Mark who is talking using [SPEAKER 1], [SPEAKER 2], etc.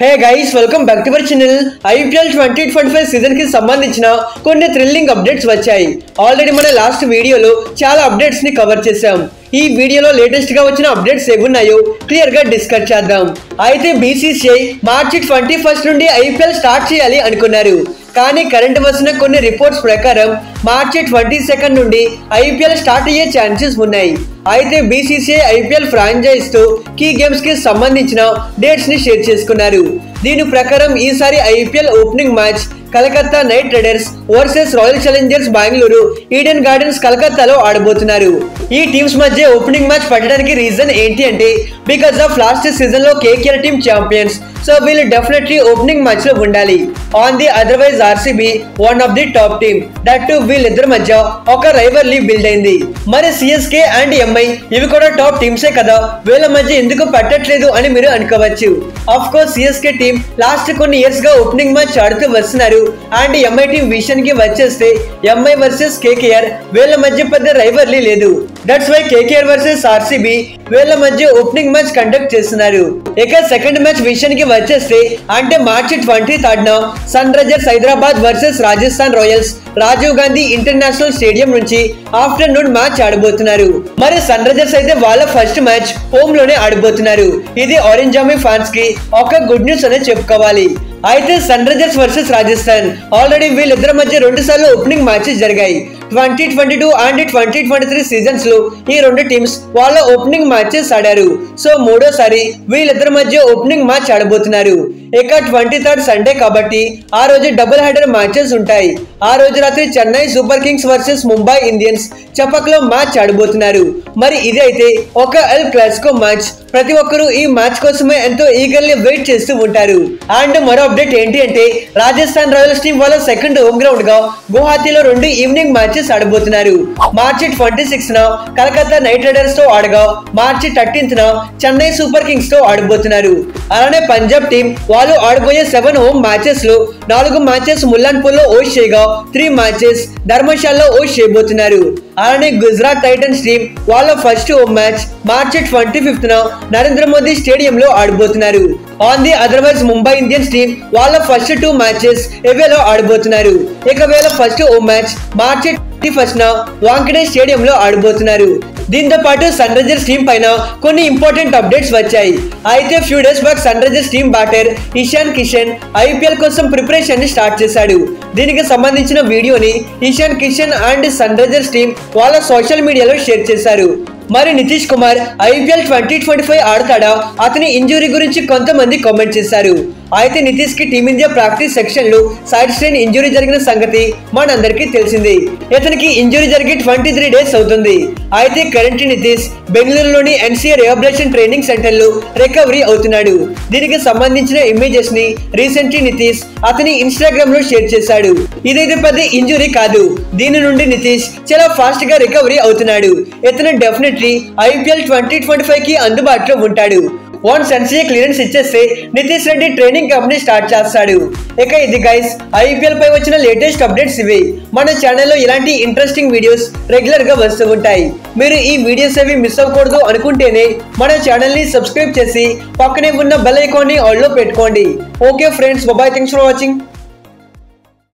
[SPEAKER 1] Hey guys welcome back to our channel. IPL 2025 season కి సంబంధించిన కొన్ని థ్రిల్లింగ్ అప్డేట్స్ వచ్చాయి. ఆల్రెడీ మన లాస్ట్ వీడియోలో చాలా అప్డేట్స్ ని కవర్ చేసాం. ఈ వీడియోలో లేటెస్ట్ గా వచ్చిన అప్డేట్స్ ఏమున్నాయో క్లియర్ గా డిస్కస్ చేద్దాం. అయితే బీసీసీఐ మార్చి 21 నుండి ఐపీఎల్ స్టార్ట్ చేయాలి అనుకున్నారు. కానీ కరెంట్ వచ్చిన కొన్ని రిపోర్ట్స్ ప్రకారం మార్చి 22 నుండి ఐపీఎల్ స్టార్ట్ అయ్యే ఛాన్సెస్ ఉన్నాయి. అయితే బీసీసీఐ ఐపీఎల్ ఫ్రాంచైజ్ తో కీ గేమ్స్ కి సంబంధించిన డేట్స్ ని షేర్ చేసుకున్నారు. దీని ప్రకారం ఈసారి IPL opening match Calcutta night riders versus royal Challengers Bengaluru Eden gardens కలకత్తాలో ఆడబోతున్నారు. ఈ టీమ్స్ మధ్య ఓపెనింగ్ మ్యాచ్ పెట్టడానికి రీజన్ ఏంటి అంటే బికాస్ ఆఫ్ లాస్ట్ సీజన్ లో కేకేఆర్ టీమ్ ఛాంపియన్స్. సో వీళ్ళు డెఫినెట్లీ ఓపెనింగ్ మ్యాచ్ లో ఉండాలి. On the otherwise RCB one of the top team. That to వీళ్ళిద్దరి మధ్య ఒక రైవల్లీ బిల్డ్ అయింది. మరి సిఎస్కే అండ్ ఎంఐ ఇవి కూడా టాప్ టీమ్సే కదా, వీళ్ళ మధ్య ఎందుకు పెట్టట్లేదు అని మీరు అనుకోవచ్చు. Of course CSK team last కొన్ని ఇయర్స్ గా ఓపెనింగ్ మ్యాచ్ ఆడుతూ వస్తున్నారు. అండ్ ఎంఐ టీం విషయానికి వచ్చేస్తే ఎంఐ వర్సెస్ కేకేఆర్ వీళ్ళ మధ్య పెద్ద రైవల్లీ లేదు. That's why KKR versus RCB వీళ్ళ మధ్య ఓపెనింగ్ మ్యాచ్ కండక్ట్ చేస్తున్నారు. ఇక సెకండ్ మ్యాచ్ విషయానికి వచ్చేస్తే అంటే మార్చి 23న Sunrisers Hyderabad versus Rajasthan Royals Rajiv Gandhi international stadium నుంచి ఆఫ్టర్నూన్ మ్యాచ్ ఆడబోతున్నారు. మరి సన్ రైజర్స్ అయితే వాళ్ళ ఫస్ట్ మ్యాచ్ హోమ్ లోనే ఆడబోతున్నారు. ఇది ఆరెంజ్ ఆర్మీ ఫ్యాన్స్ కి ఒక గుడ్ న్యూస్ అనే చెప్పుకోవాలి. అయితే Sunrisers versus Rajasthan already వీళ్ళిద్దరి మధ్య 2 సార్లు ఓపెనింగ్ మ్యాచెస్ జరిగాయి. 2022 అండ్ 2023 సీజన్స్ లో ఈ రెండు టీమ్స్ వాళ్ళ ఓపెనింగ్ మ్యాచెస్ ఆడారు. సో మూడోసారి వీళ్ళిద్దరి మధ్య ఓపెనింగ్ మ్యాచ్ ఆడబోతున్నారు. ఇక 23rd సండే కాబట్టి ఆ రోజు డబుల్ హెడర్ మ్యాచెస్ ఉంటాయి. ఆ రోజు రాత్రి Chennai Super Kings versus Mumbai Indians Chepauk లో మ్యాచ్ ఆడబోతున్నారు. మరి ఇది అయితే ఒక ఎల్ క్లాసికో మ్యాచ్. ప్రతి ఒక్కరూ ఈ మ్యాచ్ కోసమే ఎంతో ఈగర్లీ వెయిట్ చేస్తూ ఉంటారు. అండ్ మరో అప్డేట్ ఏంటి అంటే రాజస్థాన్ రాయల్స్ టీం వాళ్ళ సెకండ్ హోమ్ గ్రౌండ్ గా గువాహతిలో 2 ఈవినింగ్ మ్యాచెస్ ఆడబోతున్నారు. మార్చి 26న కలకత్తా నైట్ రైడర్స్ తో ఆడగా మార్చి 13న చెన్నై సూపర్ కింగ్స్ తో ఆడబోతున్నారు. అలానే పంజాబ్ టీం వాళ్ళు ఆడబోయే 7 హోమ్ మ్యాచెస్ లో 4 మ్యాచెస్ ముల్లాన్పూర్ లో హోస్ట్ చేయగా 3 మ్యాచెస్ ధర్మశాలలో హోస్ట్ చేయబోతున్నారు. అలానే గుజరాత్ టైటన్స్ టీం వాళ్ళ ఫస్ట్ హోమ్ మ్యాచ్ మార్చి 25న నరేంద్ర మోదీ స్టేడియం లో ఆడబోతున్నారు. On the otherwise Mumbai Indians team వాళ్ళ ఫస్ట్ 2 మ్యాచెస్ ఎవేలో ఆడబోతున్నారు. ఇక వీళ్ళ ఫస్ట్ హోమ్ మ్యాచ్ మార్చి 21న వాంఖడే స్టేడియం లో ఆడబోతున్నారు. దీంతో పాటు సన్ రైజర్స్ టీం పైన కొన్ని ఇంపార్టెంట్ అప్డేట్స్ వచ్చాయి. అయితే few days back Sunrisers team batter Ishan Kishan IPL కోసం ప్రిపరేషన్ ని స్టార్ట్ చేశాడు. దీనికి సంబంధించిన వీడియోని Ishan Kishan and Sunrisers team వాళ్ళ సోషల్ మీడియాలో షేర్ చేశారు. మరి నితీష్ కుమార్ ఐపీఎల్ 2025 ఆడతాడా, అతని ఇంజురీ గురించి కొంతమంది కామెంట్ చేశారు. అయితే నితీష్ కి టీమిండియా ప్రాక్టీస్ సెక్షన్ లో సైడ్ స్ట్రెయిన్ ఇంజురీ జరిగిన సంగతి మనందరికీ తెలిసింది. ఇతనికి ఇంజురీ జరిగి 23 డేస్ అవుతుంది. అయితే కరెంట్ నితీష్ బెంగళూరులోని ఎన్సీఏ రిహాబిలిటేషన్ ట్రైనింగ్ సెంటర్ లో రికవరీ అవుతున్నాడు. దీనికి సంబంధించిన ఇమేజెస్ ని రీసెంట్లీ నితీష్ అతని ఇన్స్టాగ్రామ్ లో షేర్ చేశాడు. ఇదైతే పెద్ద ఇంజురీ కాదు. దీని నుండి నితీష్ చాలా ఫాస్ట్ గా రికవరీ అవుతున్నాడు. ఇతను డెఫినెట్లీ ఐపీఎల్ 2025 కి అందుబాటులో ఉంటాడు. వన్స్ ఎన్సీఏ క్లియరెన్స్ ఇచ్చేస్తే Nitish Reddy training company start చేస్తాడు. ఇక ఇది గైస్ ఐపీఎల్ పై వచ్చిన లేటెస్ట్ అప్డేట్స్ ఇవి. మన ఛానల్లో ఇలాంటి ఇంట్రెస్టింగ్ వీడియోస్ రెగ్యులర్ గా వస్తూ ఉంటాయి. మీరు ఈ వీడియోస్ ఏవి మిస్ అవ్వకూడదు అనుకుంటేనే మన ఛానల్ ని సబ్స్క్రైబ్ చేసి పక్కనే ఉన్న బెల్ ఐకాన్ ని ఆల్ లో పెట్టుకోండి. Okay friends, bye, thanks for watching.